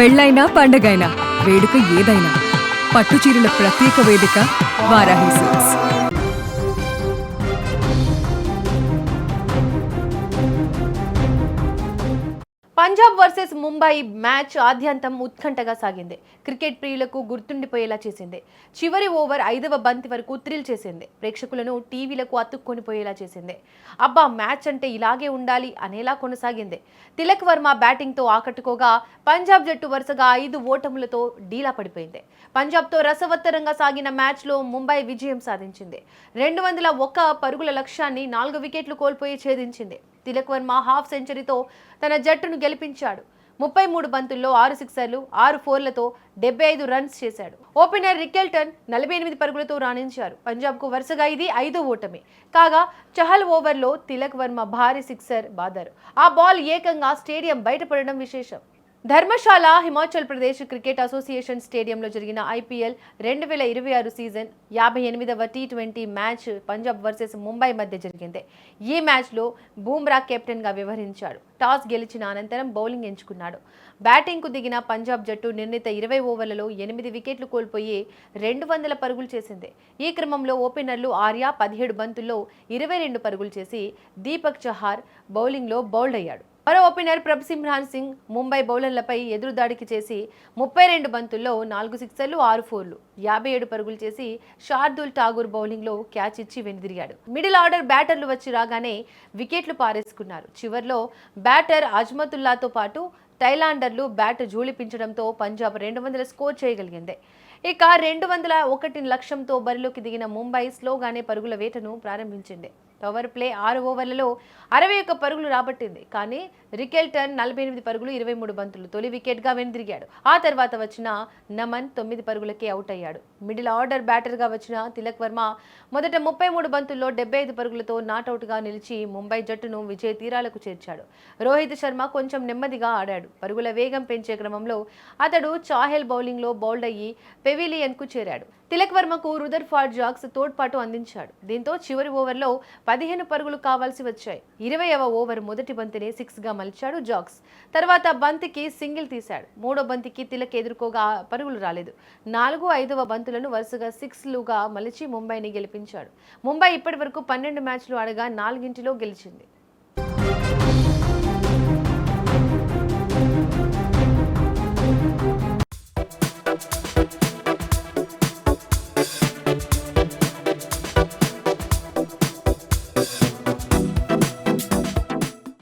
పెళ్ళైనా పండగైనా వేడుక ఏదైనా పట్టుచీరల ప్రత్యేక వేదిక Varahi silks. Punjab versus Mumbai match ఆద్యంతం ఉత్కంఠగా సాగింది. క్రికెట్ ప్రియులకు గుర్తుండిపోయేలా చేసింది. చివరి ఓవర్ 5వ బంతి వరకు థ్రిల్ చేసింది. ప్రేక్షకులను టీవీలకు అతుక్కొనిపోయేలా చేసింది. అబ్బా, మ్యాచ్ అంటే ఇలాగే ఉండాలి అనేలా కొనసాగింది. తిలక్ వర్మ బ్యాటింగ్తో ఆకట్టుకోగా పంజాబ్ జట్టు వరుసగా 5 ఓటములతో డీలా పడిపోయింది. పంజాబ్తో రసవత్తరంగా సాగిన మ్యాచ్లో ముంబై విజయం సాధించింది. 201 పరుగుల లక్ష్యాన్ని 4 వికెట్లు కోల్పోయి ఛేదించింది. తిలక్ వర్మ హాఫ్ సెంచరీతో తన జట్టును గెలిపించాడు. 33 బంతుల్లో 6 సిక్సర్లు, 6 ఫోర్లతో 75 రన్స్ చేశాడు. ఓపెనర్ రికెల్టన్ 48 పరుగులతో రాణించారు. పంజాబ్కు వరుసగా ఇది 5వ ఓటమి. కాగా చహల్ ఓవర్లో తిలక్ వర్మ భారీ సిక్సర్ బాదారు. ఆ బాల్ ఏకంగా స్టేడియం బయటపడడం విశేషం. ధర్మశాల హిమాచల్ ప్రదేశ్ క్రికెట్ అసోసియేషన్ స్టేడియంలో జరిగిన ఐపీఎల్ 2026 సీజన్ 58వ టీ20 మ్యాచ్ పంజాబ్ వర్సెస్ ముంబై మధ్య జరిగింది. ఈ మ్యాచ్లో బూమ్రా కెప్టెన్గా వ్యవహరించాడు. టాస్ గెలిచిన అనంతరం బౌలింగ్ ఎంచుకున్నాడు. బ్యాటింగ్కు దిగిన పంజాబ్ జట్టు నిర్ణీత 20 ఓవర్లలో 8 వికెట్లు కోల్పోయి 200 పరుగులు చేసింది. ఈ క్రమంలో ఓపెనర్లు ఆర్యా 17 బంతుల్లో 22 పరుగులు చేసి దీపక్ చహార్ బౌలింగ్లో బౌల్డ్ అయ్యాడు. మరో ఓపెనర్ ప్రభ్సిమ్రాన్ సింగ్ ముంబై బౌలర్లపై ఎదురుదాడికి చేసి 32 బంతుల్లో 4 సిక్సర్లు, 6 ఫోర్లు, 57 పరుగులు చేసి షార్దుల్ ఠాగూర్ బౌలింగ్లో క్యాచ్ ఇచ్చి వెనుదిరిగాడు. మిడిల్ ఆర్డర్ బ్యాటర్లు వచ్చి రాగానే వికెట్లు పారేసుకున్నారు. చివర్లో బ్యాటర్ అజ్మతుల్లాతో పాటు టైలాండర్లు బ్యాట్ జూళిపించడంతో పంజాబ్ 200 స్కోర్ చేయగలిగింది. ఇక 201 లక్ష్యంతో బరిలోకి దిగిన ముంబై స్లోగానే పరుగుల వేటను ప్రారంభించింది. పవర్ ప్లే 6 ఓవర్లలో 61 పరుగులు రాబట్టింది. కానీ రికెల్టన్ 48 పరుగులు 23 బంతులు తొలి వికెట్గా వెనుదిరిగాడు. ఆ తర్వాత వచ్చిన నమన్ 9 పరుగులకే అవుట్ అయ్యాడు. మిడిల్ ఆర్డర్ బ్యాటర్గా వచ్చిన తిలక్ వర్మ మొదట 33 బంతుల్లో 75 పరుగులతో నాటౌట్గా నిలిచి ముంబై జట్టును విజయ తీరాలకు చేర్చాడు. రోహిత్ శర్మ కొంచెం నెమ్మదిగా ఆడాడు. పరుగుల వేగం పెంచే క్రమంలో అతడు చాహెల్ బౌలింగ్లో బౌల్డ్ అయ్యి పెవిలియన్కు చేరాడు. తిలక్ వర్మకు రుదర్ఫర్డ్ జాక్స్ తోడ్పాటు అందించాడు. దీంతో చివరి ఓవర్లో 15 పరుగులు కావాల్సి వచ్చాయి. 20వ ఓవర్ మొదటి బంతిని 6గా మలిచాడు జాక్స్. తర్వాత బంతికి సింగిల్ తీశాడు. 3వ బంతికి తిలక్ ఎదుర్కోగా పరుగులు రాలేదు. 4, 5వ బంతులను వరుసగా 6లుగా మలిచి ముంబైని గెలిపించాడు. ముంబై ఇప్పటి వరకు 12 మ్యాచ్లు ఆడగా 4 గెలిచింది.